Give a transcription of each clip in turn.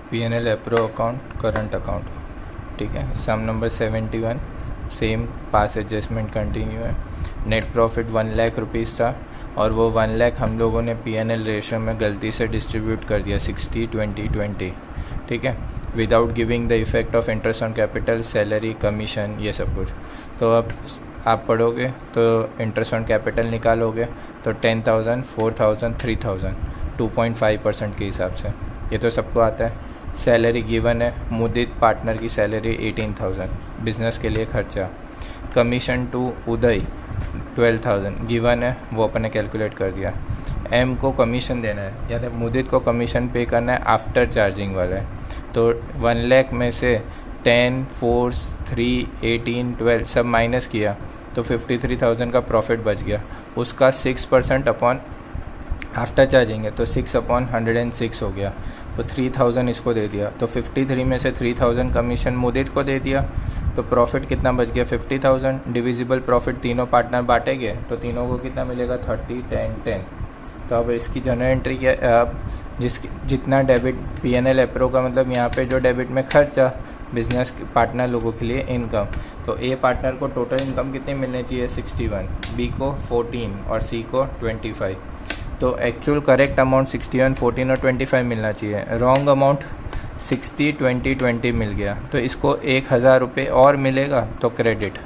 P&L appro account current account, ठीक है। सम number 71 same पास adjustment continue है। नेट प्रॉफिट 1 लाख रुपीज़ था और वो 1 लाख हम लोगों ने P&L रेशो में गलती से डिस्ट्रीब्यूट कर दिया 60-20-20, ठीक है, without giving the effect of interest on capital, salary, commission, ये सब कुछ। तो अब आप पढ़ोगे तो इंटरेस्ट ऑन कैपिटल निकालोगे तो 10,000, 4,000, 3,000 2.5% के हिसाब से, ये तो सबको आता है। सैलरी गिवन है, मुदित पार्टनर की सैलरी 18,000, बिजनेस के लिए खर्चा। कमीशन टू उदय 12,000 गिवन है, वो अपन ने कैलकुलेट कर दिया। एम को कमीशन देना है, यानी मुदित को कमीशन पे करना है आफ्टर चार्जिंग वाला है। तो 1 लाख में से 10, 4, 3, 18, 12 सब माइनस किया तो 53,000 का प्रॉफिट बच गया। उसका 6% अपॉन आफ्टर चार्जिंग है तो 6/106 हो गया। तो 3,000 इसको दे दिया, तो 53 में से 3,000 कमीशन मुदित को दे दिया, तो प्रॉफिट कितना बच गया 50,000। डिविजिबल प्रॉफिट तीनों पार्टनर बांटेंगे तो तीनों को कितना मिलेगा 30, 10, 10। तो अब इसकी जनरल एंट्री क्या, अब जितना डेबिट P&L एप्रो का मतलब यहाँ पे जो डेबिट में खर्चा बिजनेस पार्टनर लोगों के लिए इनकम, तो ए पार्टनर को टोटल इनकम कितनी मिलनी चाहिए 61, बी को 14 और सी को 25। तो एक्चुअल करेक्ट अमाउंट 61, 14 और 25 मिलना चाहिए। रॉन्ग अमाउंट 60, 20, 20 मिल गया। तो इसको 1,000 रुपये और मिलेगा तो क्रेडिट,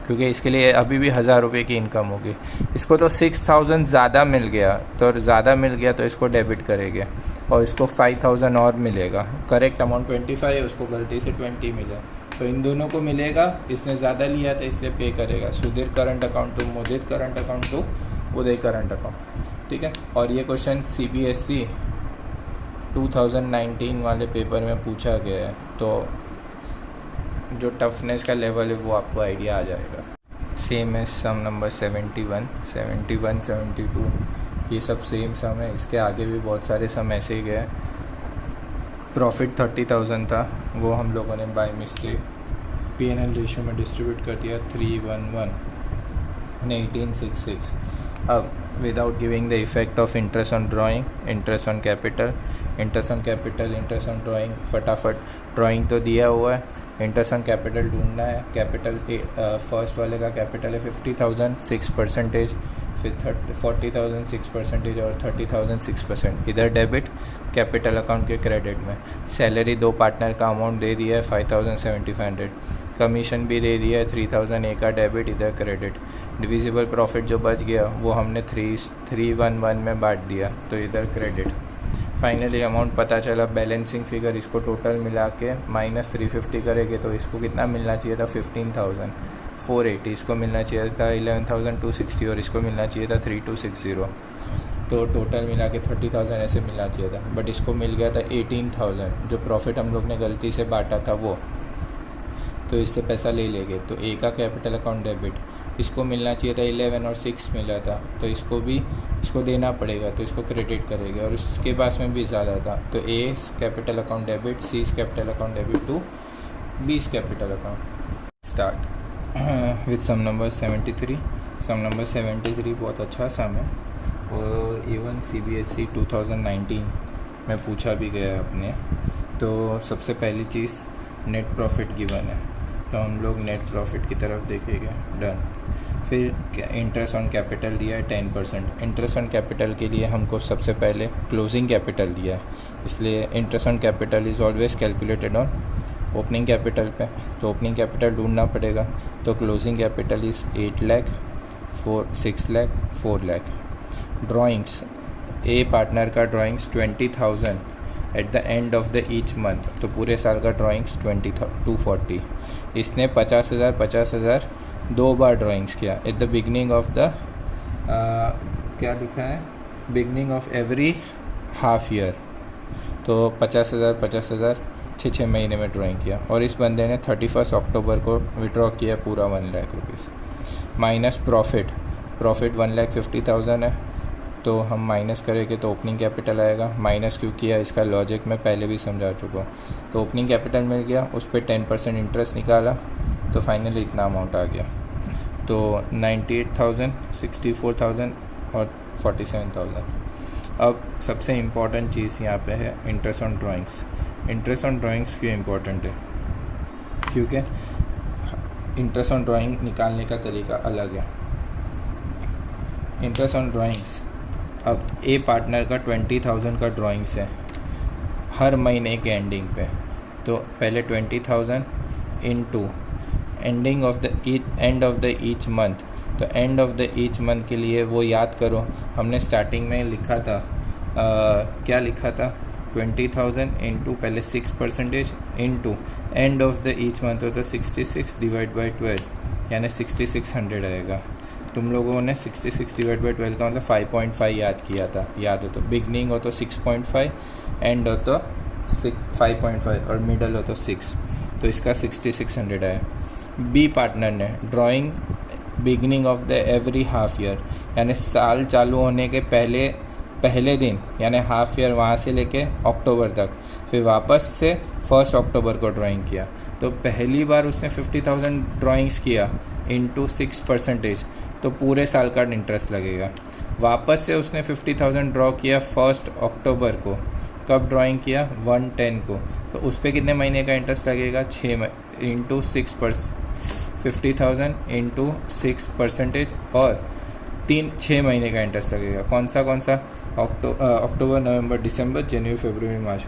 क्योंकि इसके लिए अभी भी 1,000 रुपये की इनकम होगी। इसको तो 6,000 ज़्यादा मिल गया, तो ज़्यादा मिल गया तो इसको डेबिट करेंगे और इसको 5,000 और मिलेगा। करेक्ट अमाउंट 25 है, उसको गलती से 20 मिला, तो इन दोनों को मिलेगा। इसने ज़्यादा लिया था इसलिए पे करेगा। Sudhir current account to Mudit current account to Uday current account, ठीक है। और ये क्वेश्चन CBSE 2019 वाले पेपर में पूछा गया है, तो जो टफनेस का लेवल है वो आपको आइडिया आ जाएगा। सेम है सम नंबर 71, 71, 72, ये सब सेम सम है। इसके आगे भी बहुत सारे सम ऐसे ही गए। प्रॉफिट 30,000 था, वो हम लोगों ने बाय मिस्टेक P&L रेशियो में डिस्ट्रीब्यूट कर दिया 311 and 1866। अब without giving the effect of interest on drawing, interest on capital, interest on capital, interest on drawing, फटाफट ड्राइंग तो दिया हुआ है, इंटरेस्ट ऑन कैपिटल ढूंढना है। कैपिटल फर्स्ट वाले का कैपिटल है 50,000, 6%, फिर 40,000 6% और 30,000 6%, इधर डेबिट, कैपिटल अकाउंट के क्रेडिट में। सैलरी दो पार्टनर का अमाउंट दे दिया है 5,700, कमीशन भी दे दिया है 3,000 ए का डेबिट, इधर क्रेडिट। डिविजिबल प्रॉफिट जो बच गया वो हमने 311 में बांट दिया, तो इधर क्रेडिट। फाइनली अमाउंट पता चला, बैलेंसिंग फिगर इसको टोटल मिला के -350 करेंगे तो इसको कितना मिलना चाहिए था 15,480, इसको मिलना चाहिए था 11,260 और इसको मिलना चाहिए था 3,260। तो टोटल मिला के 30,000 ऐसे मिलना चाहिए था, बट इसको मिल गया था 18,000। जो प्रॉफिट हम लोग ने गलती से बांटा था वो, तो इससे पैसा ले लेंगे। तो ए का कैपिटल अकाउंट डेबिट, इसको मिलना चाहिए था 11 और 6 मिला था, तो इसको देना पड़ेगा, तो इसको क्रेडिट करेंगे। और उसके पास में भी ज़्यादा था, तो A capital account debit, C capital account debit to B capital account. Start with some number 73। Some number 73 बहुत अच्छा सम है और इवन CBSE 2019 में पूछा भी गया है अपने। तो सबसे पहली चीज़ नेट प्रॉफिट गिवन है, तो हम लोग नेट प्रॉफिट की तरफ देखेंगे, डन। फिर इंटरेस्ट ऑन कैपिटल दिया है 10%। इंटरेस्ट ऑन कैपिटल के लिए हमको सबसे पहले क्लोजिंग कैपिटल दिया है, इसलिए interest on capital is always calculated on opening capital पे, तो ओपनिंग कैपिटल ढूंढना पड़ेगा। तो closing capital is 8 lakh, 6 lakh, 4 lakh. Drawings, A partner का drawings 20,000 at the end of the each month, तो पूरे साल का ड्राइंग्स 240। इसने 50,000 दो बार ड्राइंग्स किया at the beginning of the क्या लिखा है, beginning of every half year. तो 50,000 छः महीने में ड्राइंग किया। और इस बंदे ने 31 अक्टूबर को विड्रॉ किया पूरा 1 लाख रुपीज़। माइनस प्रॉफिट 1,50,000 है, तो हम माइनस करेंगे तो ओपनिंग कैपिटल आएगा। माइनस क्यों किया इसका लॉजिक मैं पहले भी समझा चुका हूँ। तो ओपनिंग कैपिटल मिल गया, उस पर 10% इंटरेस्ट निकाला, तो फाइनली इतना अमाउंट आ गया। तो 98,000, 64,000 और 47,000। अब सबसे इम्पॉर्टेंट चीज़ यहाँ पे है interest on drawings. Interest on drawings क्यों इम्पोर्टेंट है? क्योंकि इंटरेस्ट ऑन ड्राइंग निकालने का तरीका अलग है। इंटरेस्ट ऑन ड्राइंग्स, अब ए पार्टनर का 20,000 का ड्राइंग्स है हर महीने के एंडिंग पे। तो पहले 20,000 into end of the each month. तो end of the each month के लिए वो याद करो, हमने स्टार्टिंग में लिखा था क्या लिखा था? 20,000 इंटू पहले 6% into and of the each month हो तो 66 डिवाइड बाई 12 यानी 6600 आएगा। तुम लोगों ने 66 डिवाइड बाई 12 का मतलब 5.5 याद किया था, याद हो तो। बिगनिंग हो तो 6.5, एंड हो तो 5.5 और मिडल हो तो 6, तो इसका 6600 है। बी पार्टनर ने drawing beginning of the every half year यानी साल चालू होने के पहले दिन यानी हाफ ईयर वहाँ से लेके अक्टूबर तक, फिर वापस से 1 अक्टूबर को ड्राइंग किया। तो पहली बार उसने 50,000 ड्राइंग्स किया इंटू 6%, तो पूरे साल का इंटरेस्ट लगेगा। वापस से उसने 50,000 ड्रॉ किया 1 अक्टूबर को, कब ड्राइंग किया? 1/10 को, तो उस पर कितने महीने का इंटरेस्ट लगेगा? 6 इंटू 50,000 इंटू 6% और 6 महीने का इंटरेस्ट लगेगा। कौन सा? अक्टूबर, नवंबर, दिसंबर, जनवरी, फरवरी, मार्च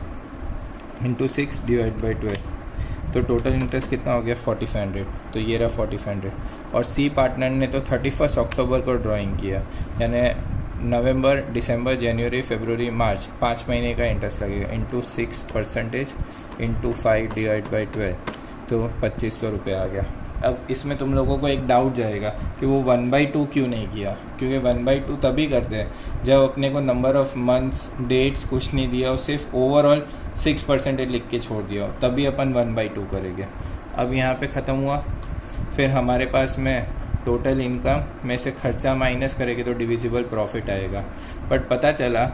इंटू 6 डिवाइड बाई 12। तो टोटल इंटरेस्ट कितना हो गया? 4500। तो ये रहा 4500। और सी पार्टनर ने तो 31 अक्टूबर को ड्राइंग किया यानी नवंबर, दिसंबर, जनवरी, फरवरी, मार्च 5 महीने का इंटरेस्ट लगेगा इंटू 6% इंटू 5 डिवाइड बाई 12, तो 2500 रुपये आ गया। अब इसमें तुम लोगों को एक डाउट जाएगा कि वो 1/2 क्यों नहीं किया? क्योंकि 1/2 तभी करते हैं जब अपने को नंबर ऑफ़ मंथ्स, डेट्स कुछ नहीं दिया और सिर्फ ओवरऑल 6% लिख के छोड़ दिया, तभी अपन 1/2 करेंगे। अब यहाँ पे ख़त्म हुआ। फिर हमारे पास में टोटल इनकम में से खर्चा माइनस करेंगे तो डिविजिबल प्रॉफिट आएगा। बट पता चला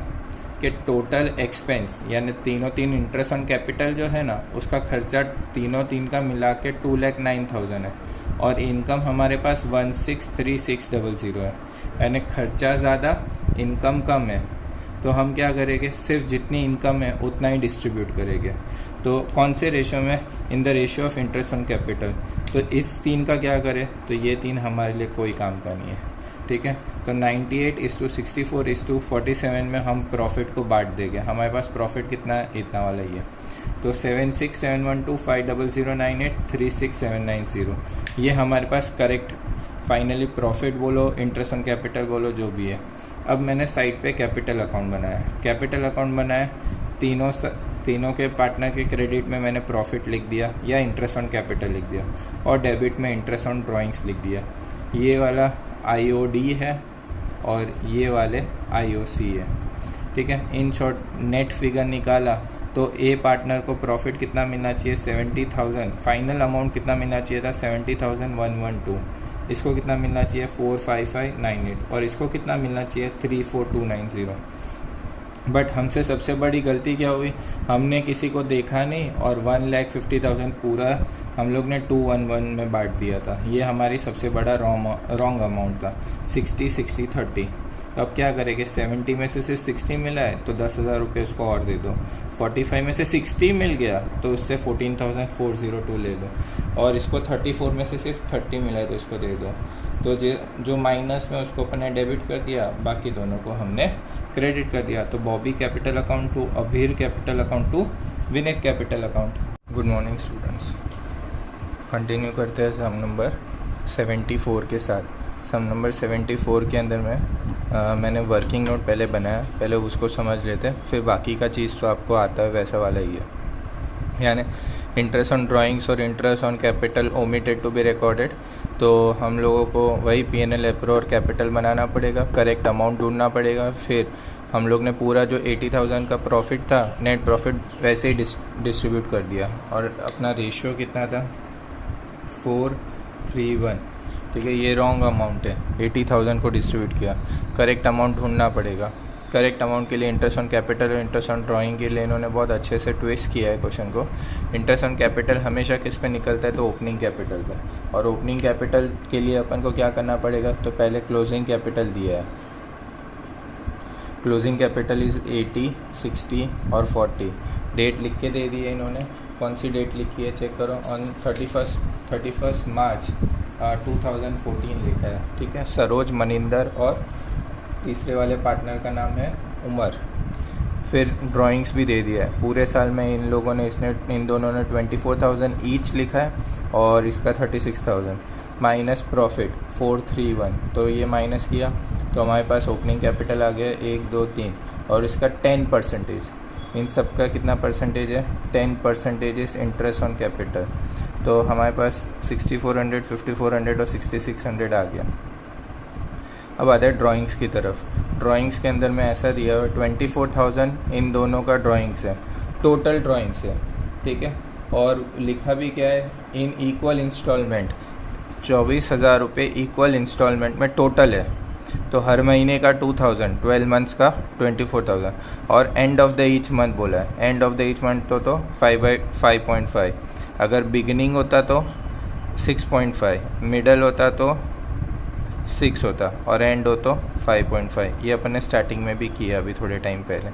कि टोटल एक्सपेंस यानी तीन इंटरेस्ट ऑन कैपिटल जो है ना, उसका खर्चा तीन का मिला के 2,09,000 है और इनकम हमारे पास 163600 है, यानी खर्चा ज़्यादा इनकम कम है। तो हम क्या करेंगे? सिर्फ जितनी इनकम है उतना ही डिस्ट्रीब्यूट करेंगे। तो कौन से रेशो में? In the ratio of interest on capital. तो इस 3 का क्या करें? तो ये 3 हमारे लिए कोई काम का नहीं है, ठीक है। तो 98:64:47 में हम प्रॉफिट को बांट देंगे। हमारे पास प्रॉफिट कितना है? इतना वाला ही है। तो 767125009836,790 ये हमारे पास करेक्ट फाइनली प्रॉफिट बोलो, इंटरेस्ट ऑन कैपिटल बोलो, जो भी है। अब मैंने साइड पे कैपिटल अकाउंट बनाया। कैपिटल अकाउंट बनाया, तीनों के पार्टनर के क्रेडिट में मैंने प्रॉफिट लिख दिया या इंटरेस्ट ऑन कैपिटल लिख दिया, और डेबिट में इंटरेस्ट ऑन ड्राइंग्स लिख दिया। ये वाला IOD है और ये वाले IOC है, ठीक है। इन शॉर्ट नेट फिगर निकाला तो ए पार्टनर को प्रॉफिट कितना मिलना चाहिए? 70,000। फाइनल अमाउंट कितना मिलना चाहिए था? 70,112। इसको कितना मिलना चाहिए? 45598। और इसको कितना मिलना चाहिए? 34290। बट हमसे सबसे बड़ी गलती क्या हुई? हमने किसी को देखा नहीं और 1,50,000 पूरा हम लोग ने 211 में बांट दिया था। ये हमारी सबसे बड़ा रॉन्ग अमाउंट था। 60-60-30। तो अब क्या करेंगे? 70 में से सिर्फ 60 मिला है तो 10,000 रुपये उसको और दे दो। 45 में से 60 मिल गया तो उससे 14,402 ले लो। और इसको 34 में से सिर्फ 30 मिला है तो इसको दे दो। तो जो माइनस में उसको अपने डेबिट कर दिया, बाकी दोनों को हमने क्रेडिट कर दिया। तो Bobby capital account to Abhir capital account to Vineet capital account. Good morning students, continue करते हैं सम नंबर 74 के साथ। सम नंबर 74 के अंदर में मैंने वर्किंग नोट पहले बनाया, पहले उसको समझ लेते हैं, फिर बाकी का चीज़ तो आपको आता है वैसा वाला ही है। यानी इंटरेस्ट ऑन ड्राइंग्स और interest on capital omitted to be recorded. तो हम लोगों को वही P&L एप्रो और कैपिटल बनाना पड़ेगा, करेक्ट अमाउंट ढूंढना पड़ेगा। फिर हम लोग ने पूरा जो 80,000 का प्रॉफिट था, नेट प्रॉफिट वैसे ही डिस्ट्रीब्यूट कर दिया। और अपना रेशियो कितना था? 4:3:1, ठीक है। ये रॉन्ग अमाउंट है, 80,000 को डिस्ट्रीब्यूट किया, करेक्ट अमाउंट ढूंढना पड़ेगा। करेक्ट अमाउंट के लिए इंटरेस्ट ऑन कैपिटल और इंटरेस्ट ऑन ड्राइंग के लिए इन्होंने बहुत अच्छे से ट्विस्ट किया है क्वेश्चन को। इंटरेस्ट ऑन कैपिटल हमेशा किस पे निकलता है, तो ओपनिंग कैपिटल पे, और ओपनिंग कैपिटल के लिए अपन को क्या करना पड़ेगा, तो पहले क्लोजिंग कैपिटल दिया है। क्लोजिंग कैपिटल इज़ 80, 60 और 40। डेट लिख के दे दी है इन्होंने। कौन सी डेट लिखी है चेक करो, ऑन 31 मार्च 2014 लिखा है। ठीक है, सरोज मनिंदर और तीसरे वाले पार्टनर का नाम है उमर। फिर ड्राइंग्स भी दे दिया है। पूरे साल में इन दोनों ने 24,000 ईच लिखा है और इसका 36,000 माइनस प्रॉफिट 431। तो ये माइनस किया तो हमारे पास ओपनिंग कैपिटल आ गया 1, 2, 3 और इसका 10%। इन सब का कितना परसेंटेज है, 10% इंटरेस्ट ऑन कैपिटल। तो हमारे पास 6400, 5400 और 6600 आ गया। अब आता है ड्राइंग्स की तरफ। ड्राइंग्स के अंदर में ऐसा दिया हुआ 24,000 इन दोनों का ड्राइंग्स है, टोटल ड्राइंग्स है। ठीक है, और लिखा भी क्या है, इन इक्वल इंस्टॉलमेंट 24,000 रुपये इक्वल इंस्टॉलमेंट में टोटल है। तो हर महीने का 2,000, 12 मंथ्स का 24,000 और and of the each month बोला है। And of the each month तो 5/5.5, अगर बिगिनिंग होता तो 6.5, मिडल होता तो 6 होता और एंड हो तो 5.5। ये अपन ने स्टार्टिंग में भी किया अभी थोड़े टाइम पहले।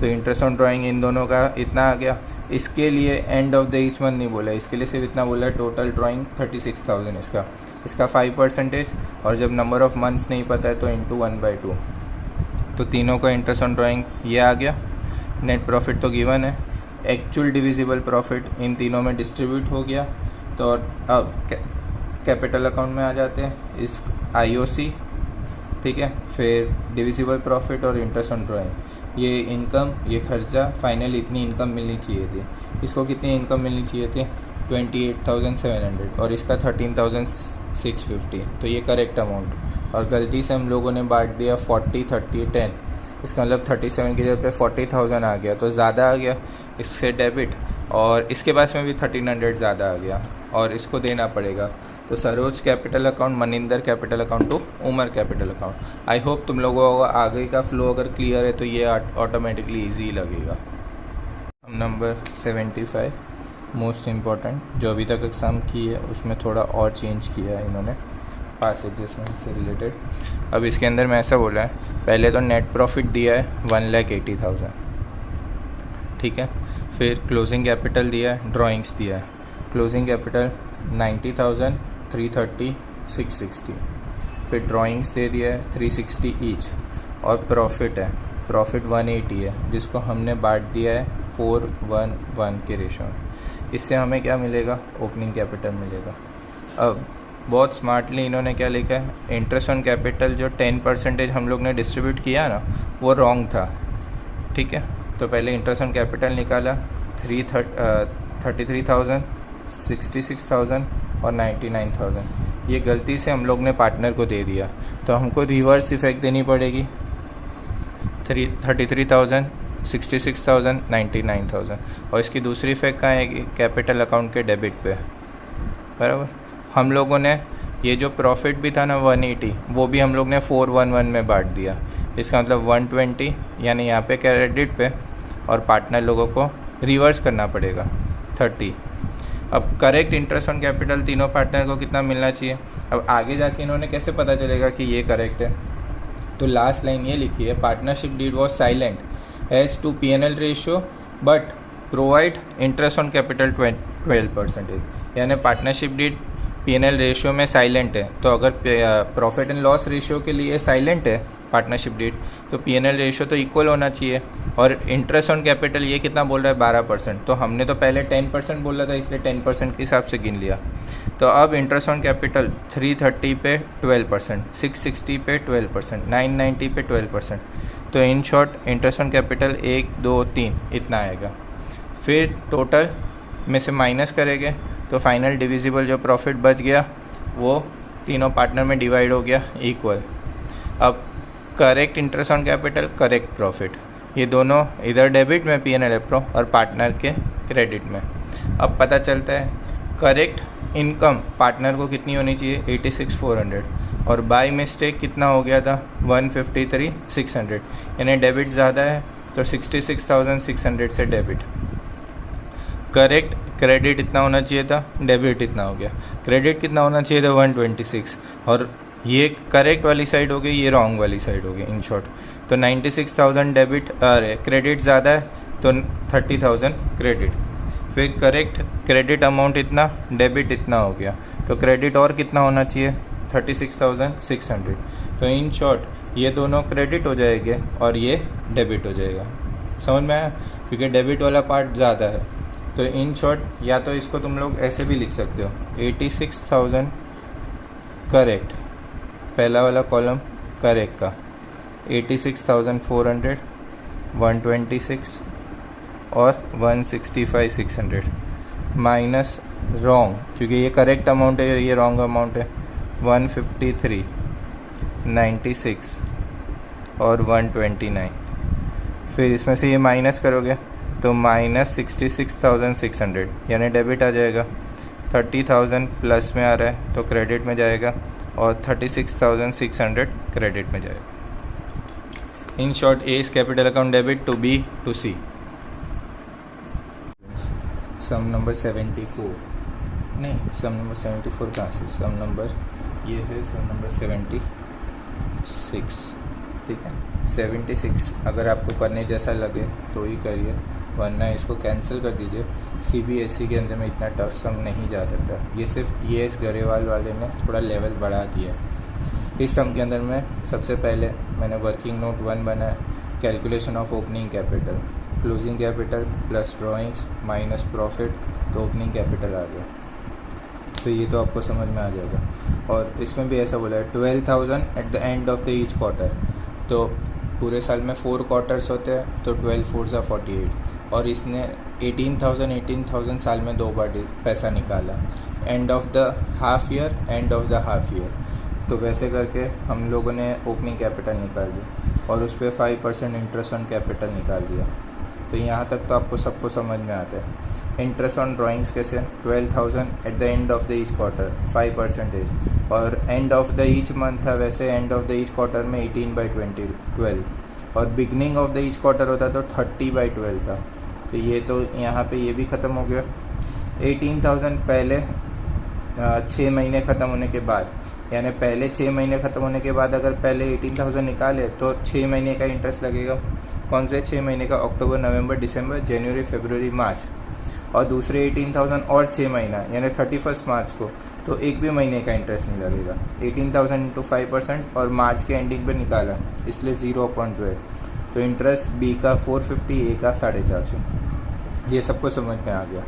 तो इंटरेस्ट ऑन ड्राइंग इन दोनों का इतना आ गया। इसके लिए and of the each month नहीं बोला, इसके लिए सिर्फ इतना बोला है, टोटल ड्राइंग 36,000 इसका 5%। और जब नंबर ऑफ मंथ्स नहीं पता है तो इंटू 1/2। तो तीनों का इंटरेस्ट ऑन ड्राइंग ये आ गया। नेट प्रॉफिट तो गिवन है। एक्चुअल डिविजिबल प्रॉफिट इन तीनों में डिस्ट्रीब्यूट हो गया। तो अब कैपिटल अकाउंट में आ जाते हैं, इस IOC। ठीक है, फिर डिविजिबल प्रॉफिट और इंटरेस्ट ऑन ड्राइंग, ये इनकम, ये खर्चा, फाइनल इतनी इनकम मिलनी चाहिए थी। इसको कितनी इनकम मिलनी चाहिए थी, 28,700 और इसका 13,650। तो ये करेक्ट अमाउंट। और गलती से हम लोगों ने बांट दिया 40, 30, 10। इसका मतलब 37 की जगह पे 40,000 आ गया, तो ज़्यादा आ गया, इससे डेबिट। और इसके पास में भी 1300 ज़्यादा आ गया और इसको देना पड़ेगा। तो Saroj capital account, Maninder capital account to Umar capital account. I hope तुम लोगों को आगे का फ्लो अगर क्लियर है तो ये ऑटोमेटिकली ईजी लगेगा। नंबर 75 मोस्ट इम्पॉर्टेंट, जो अभी तक एग्ज़ाम की है उसमें थोड़ा और चेंज किया है इन्होंने पास एडजस्टमेंट से रिलेटेड। अब इसके अंदर में ऐसा बोला है, पहले तो नेट प्रॉफिट दिया है 1,80,000। ठीक है, फिर क्लोजिंग कैपिटल दिया है, ड्राइंग्स दिया है। Closing capital 90,000, 330, 660। फिर ड्राइंग्स दे दिया है 360 ईच और प्रॉफिट है, प्रॉफिट 180 है, जिसको हमने बांट दिया है 4:1 के रेशो में। इससे हमें क्या मिलेगा, ओपनिंग कैपिटल मिलेगा। अब बहुत स्मार्टली इन्होंने क्या लिखा है, इंटरेस्ट ऑन कैपिटल जो 10% हम लोग ने डिस्ट्रीब्यूट किया ना, वो रॉन्ग था। ठीक है, तो पहले इंटरेस्ट ऑन कैपिटल निकाला 33,000, 66,000 और 99,000। ये गलती से हम लोग ने पार्टनर को दे दिया, तो हमको रिवर्स इफेक्ट देनी पड़ेगी। 33,000, 66,000, 99,000। और इसकी दूसरी इफेक्ट कहाँ आएगी, कैपिटल अकाउंट के डेबिट पे। बराबर, हम लोगों ने ये जो प्रॉफिट भी था ना 180, वो भी हम लोग ने 411 में बांट दिया। इसका मतलब 120 यानी यहाँ पे क्रेडिट पे, और पार्टनर लोगों को रिवर्स करना पड़ेगा 30। अब करेक्ट इंटरेस्ट ऑन कैपिटल तीनों पार्टनर को कितना मिलना चाहिए। अब आगे जाके इन्होंने कैसे पता चलेगा कि ये करेक्ट है, तो लास्ट लाइन ये लिखी है, partnership deed was silent as to P&L ratio but provide interest on capital 12%। यानी पार्टनरशिप डीड P&L रेशियो में साइलेंट है, तो अगर प्रॉफिट एंड लॉस रेशियो के लिए साइलेंट है पार्टनरशिप डीड, तो P&L रेशियो तो इक्वल होना चाहिए। और इंटरेस्ट ऑन कैपिटल ये कितना बोल रहा है, 12%। तो हमने तो पहले 10% बोला था, इसलिए 10% के हिसाब से गिन लिया। तो अब इंटरेस्ट ऑन कैपिटल 330 पे 12%, 660 पे 12%, 990 पे 12%। तो in short interest on capital 1, 2, 3 इतना आएगा। फिर टोटल में से माइनस करेंगे तो फाइनल डिविजिबल जो प्रॉफिट बच गया वो तीनों पार्टनर में डिवाइड हो गया इक्वल। अब correct interest on capital, correct profit, ये दोनों इधर डेबिट में P&L एप्रो और पार्टनर के क्रेडिट में। अब पता चलता है करेक्ट इनकम पार्टनर को कितनी होनी चाहिए, 86,400, और बाय मिस्टेक कितना हो गया था 153,600, यानी डेबिट ज़्यादा है तो 66,600 से डेबिट। करेक्ट क्रेडिट इतना होना चाहिए था, डेबिट इतना हो गया। क्रेडिट कितना होना चाहिए था 126, और ये करेक्ट वाली साइड हो गई, ये रॉन्ग वाली साइड हो गई इन शॉर्ट। तो 96,000 डेबिट, अरे क्रेडिट ज़्यादा है तो 30,000 क्रेडिट। फिर करेक्ट क्रेडिट अमाउंट इतना, डेबिट इतना हो गया, तो क्रेडिट और कितना होना चाहिए 36,600। तो इन शॉर्ट ये दोनों क्रेडिट हो जाएंगे और ये डेबिट हो जाएगा। समझ में आया? क्योंकि डेबिट वाला पार्ट ज़्यादा है। तो इन शॉर्ट या तो इसको तुम लोग ऐसे भी लिख सकते हो, 86,000 करेक्ट, पहला वाला कॉलम करेक्ट का, 86,400, 126 और 165,600 माइनस रॉन्ग, क्योंकि ये करेक्ट अमाउंट है, ये रॉन्ग अमाउंट है, 153, 96 और 129। फिर इसमें से ये माइनस करोगे तो माइनस 66,600, यानी डेबिट आ जाएगा। 30,000 प्लस में आ रहा है तो क्रेडिट में जाएगा, और 36,600 क्रेडिट में जाएगा। In short A is capital account debit to B to C. Sum number 74, नहीं सम नंबर 74 कहाँ से, सम नंबर ये है सम नंबर 76, ठीक है। 76 अगर आपको करने जैसा लगे तो ही करिए, वरना इसको कैंसिल कर दीजिए। CBSE के अंदर में इतना टफ सम नहीं जा सकता, ये सिर्फ TS गरेवाल वाले ने थोड़ा लेवल बढ़ा दिया। इस सम के अंदर में सबसे पहले मैंने वर्किंग नोट 1 बनाया, calculation of opening capital, closing capital plus drawings minus profit, तो ओपनिंग कैपिटल आ गया। तो ये तो आपको समझ में आ जाएगा। और इसमें भी ऐसा बोला है 12,000 eight the end of the each quarter, तो पूरे साल में 4 क्वार्टर्स होते हैं, तो 12 4 ज़ा 48, और इसने 18,000 साल में 2 बार पैसा निकाला, and of the half year, and of the half year. तो वैसे करके हम लोगों ने ओपनिंग कैपिटल निकाल दी और उस पर 5% इंटरेस्ट ऑन कैपिटल निकाल दिया। तो यहाँ तक तो आपको सबको समझ में आता है। इंटरेस्ट ऑन ड्राइंग्स कैसे, 12,000 eight the end of the each quarter 5%, और and of the each month था, वैसे and of the each quarter में 18/20 12, और beginning of the each quarter होता तो 30/12 था। तो ये तो यहाँ पे ये भी ख़त्म हो गया। 18,000 पहले 6 महीने ख़त्म होने के बाद, यानी पहले 6 महीने ख़त्म होने के बाद अगर पहले 18,000 निकाले तो 6 महीने का इंटरेस्ट लगेगा। कौन से 6 महीने का, अक्टूबर नवंबर दिसंबर जनवरी फरवरी मार्च, और दूसरे 18,000 और 6 महीना यानी 31 मार्च को, तो एक भी महीने का इंटरेस्ट नहीं लगेगा। 18,000 इंटू 5% और मार्च के एंडिंग पे निकाला, इसलिए 0.12। तो इंटरेस्ट बी का 450, ए का 450। ये सबको समझ में आ गया,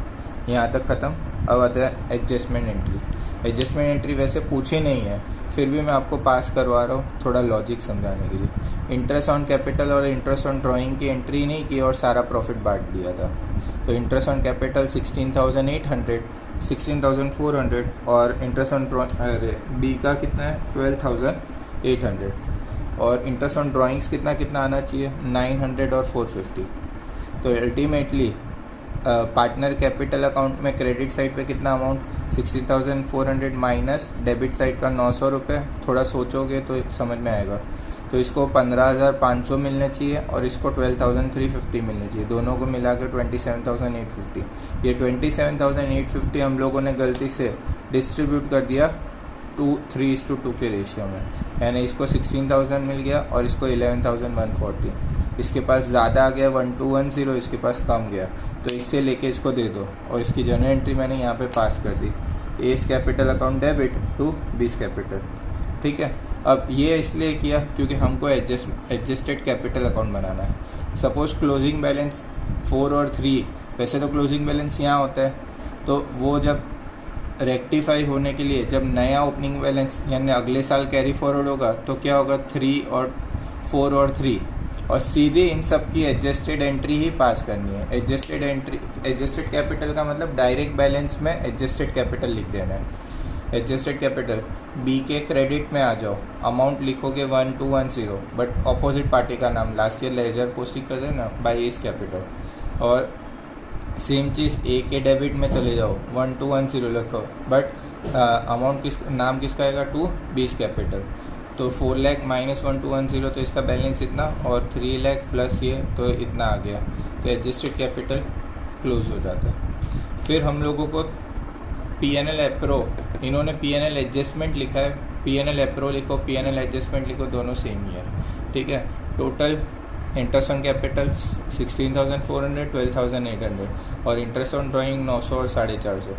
यहाँ तक ख़त्म। अब आता है एडजस्टमेंट एंट्री। एडजस्टमेंट एंट्री वैसे पूछी नहीं है, फिर भी मैं आपको पास करवा रहा हूँ थोड़ा लॉजिक समझाने के लिए। इंटरेस्ट ऑन कैपिटल और इंटरेस्ट ऑन ड्राइंग की एंट्री नहीं की और सारा प्रॉफिट बांट दिया था। तो इंटरेस्ट ऑन कैपिटल 16,800, 16,400, और इंटरेस्ट ऑन बी का कितना है 12,800, और इंटरेस्ट ऑन ड्राइंग्स कितना आना चाहिए 900 और 450। तो अल्टीमेटली पार्टनर कैपिटल अकाउंट में क्रेडिट साइड पे कितना अमाउंट 16,400 माइनस डेबिट साइड का 900 रुपये। थोड़ा सोचोगे तो समझ में आएगा। तो इसको 15,500 मिलने चाहिए और इसको 12,350 मिलने चाहिए, दोनों को मिला के 27,850। ये 27,850 हम लोगों ने गलती से डिस्ट्रीब्यूट कर दिया 3:2 के रेशियो में, यानी इसको 16,000 मिल गया और इसको 11,140। इसके पास ज़्यादा आ गया 1210, इसके पास कम गया, तो इससे लेके इसको दे दो, और इसकी जर्नल एंट्री मैंने यहाँ पे पास कर दी, as capital account debit to B's capital. ठीक है, अब ये इसलिए किया क्योंकि हमको एडजस्टेड कैपिटल अकाउंट बनाना है। सपोज़ क्लोजिंग बैलेंस 4 और 3, वैसे तो क्लोजिंग बैलेंस यहाँ होता है, तो वो जब रेक्टिफाई होने के लिए जब नया ओपनिंग बैलेंस यानी अगले साल कैरी फॉरवर्ड होगा तो क्या होगा 3 और 4 और 3, और सीधे इन सब की एडजस्टेड एंट्री ही पास करनी है। एडजस्टेड एंट्री, एडजस्टेड कैपिटल का मतलब डायरेक्ट बैलेंस में एडजस्टेड कैपिटल लिख देना है। एडजस्टेड कैपिटल बी के क्रेडिट में आ जाओ, अमाउंट लिखोगे 1210, बट अपोजिट पार्टी का नाम लास्ट ईयर लेजर पोस्टिंग कर देना बाय एस कैपिटल, और सेम चीज़ ए के डेबिट में चले जाओ, 1210 लिखो, बट अमाउंट नाम किसका आएगा, टू बीस कैपिटल। तो 4 लाख माइनस 1210 तो इसका बैलेंस इतना, और 3 लाख प्लस ये तो इतना आ गया। तो एडजस्टेड कैपिटल क्लोज हो जाता है। फिर हम लोगों को पी.एन.एल. एप्रो, इन्होंने पी.एन.एल. एडजस्टमेंट लिखा है, पी.एन.एल. एप्रो लिखो, पी.एन.एल. एडजस्टमेंट लिखो, दोनों सेम ही है, ठीक है। टोटल इंटरेस्ट ऑन कैपिटल 16,400, 12,800, और इंटरेस्ट ऑन ड्राइंग 900 और 450।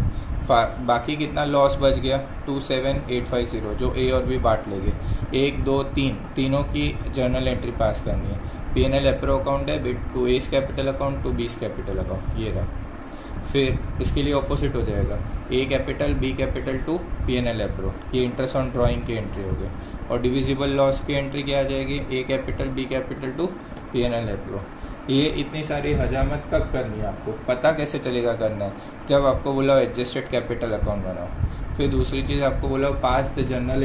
बाकी कितना लॉस बच गया, 27,850, जो ए और बी बांट लेंगे। 1 2 3 तीनों की जर्नल एंट्री पास करनी है। पी.एन.एल. एप्रो अकाउंट है bit to S capital account, to B's capital account, ये रहा। फिर इसके लिए ऑपोजिट हो जाएगा, A capital B capital to PNL. Appro, ये इंटरेस्ट ऑन ड्राइंग की एंट्री हो गई। और डिविजिबल लॉस की एंट्री क्या आ जाएगी, A capital B capital to PNL. Appro. ये इतनी सारी हजामत कब करनी है आपको, पता कैसे चलेगा करना है, जब आपको बोला एडजस्टेड कैपिटल अकाउंट बनाओ। फिर दूसरी चीज़ आपको बोला पास द जर्नल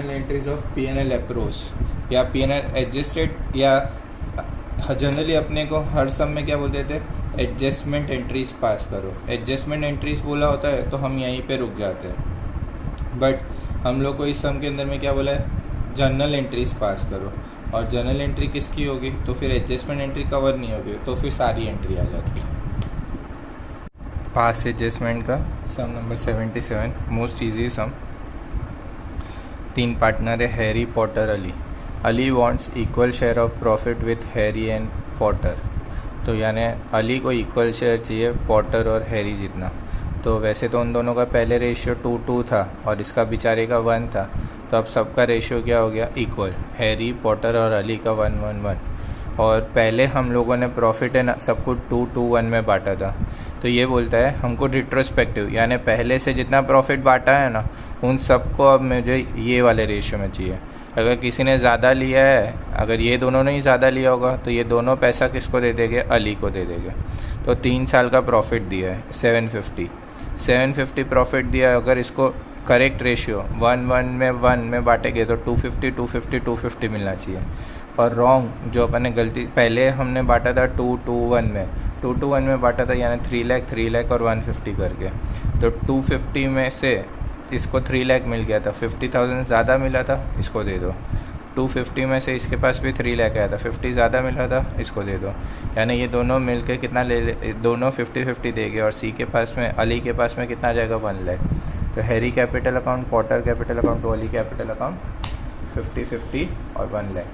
एंट्रीज ऑफ पी.एन.एल. एप्रोस, या पी.एन.एल. एडजस्टेड, या जनरली अपने को हर सम में क्या बोलते थे, एडजस्टमेंट एंट्रीज पास करो। एडजस्टमेंट एंट्रीज बोला होता है तो हम यहीं पे रुक जाते हैं, बट हम लोग को इस सम के अंदर में क्या बोला है, जर्नल एंट्रीज पास करो। और जर्नल एंट्री किसकी होगी, तो फिर एडजस्टमेंट एंट्री कवर नहीं होगी, तो फिर सारी एंट्री आ जाती है। पास एडजस्टमेंट का सम नंबर 77, मोस्ट ईजी सम। 3 पार्टनर है, Harry, Potter, Ali. Ali wants equal share of profit with Harry and Potter. तो यानी अली को इक्वल शेयर चाहिए पॉटर और हैरी जितना। तो वैसे तो उन दोनों का पहले रेशियो 2:2 था और इसका बेचारे का 1 था, तो अब सबका रेशियो क्या हो गया, इक्वल। हैरी, पॉटर और अली का 1:1:1। और पहले हम लोगों ने प्रॉफिट है ना सब कुछ 2:1 में बांटा था। तो ये बोलता है हमको रिट्रोस्पेक्टिव, यानी पहले से जितना प्रॉफिट बांटा है ना उन सबको अब मुझे ये वाले रेशियो में चाहिए। अगर किसी ने ज़्यादा लिया है, अगर ये दोनों ने ही ज़्यादा लिया होगा तो ये दोनों पैसा किसको दे देंगे, अली को दे देंगे। तो 3 साल का प्रॉफिट दिया है 750 प्रॉफिट दिया है। अगर इसको करेक्ट रेशियो 1:1 में बांटेंगे तो 250 मिलना चाहिए। और रॉन्ग जो अपन ने गलती, पहले हमने बांटा था 2:1 में, 2:1 में बांटा था, यानी 3 लाख और 150 करके। तो 250 में से इसको 3 लाख मिल गया था, 50,000 ज़्यादा मिला था, इसको दे दो। 250 में से इसके पास भी 3 लाख आया था, 50 ज़्यादा मिला था, इसको दे दो। यानी ये दोनों मिलके कितना ले दोनों 50-50 देंगे। और सी के पास में, अली के पास में कितना जाएगा, 1 लाख। तो Harry capital account, Potter capital account, Ali capital account 50-50 और 1 लाख।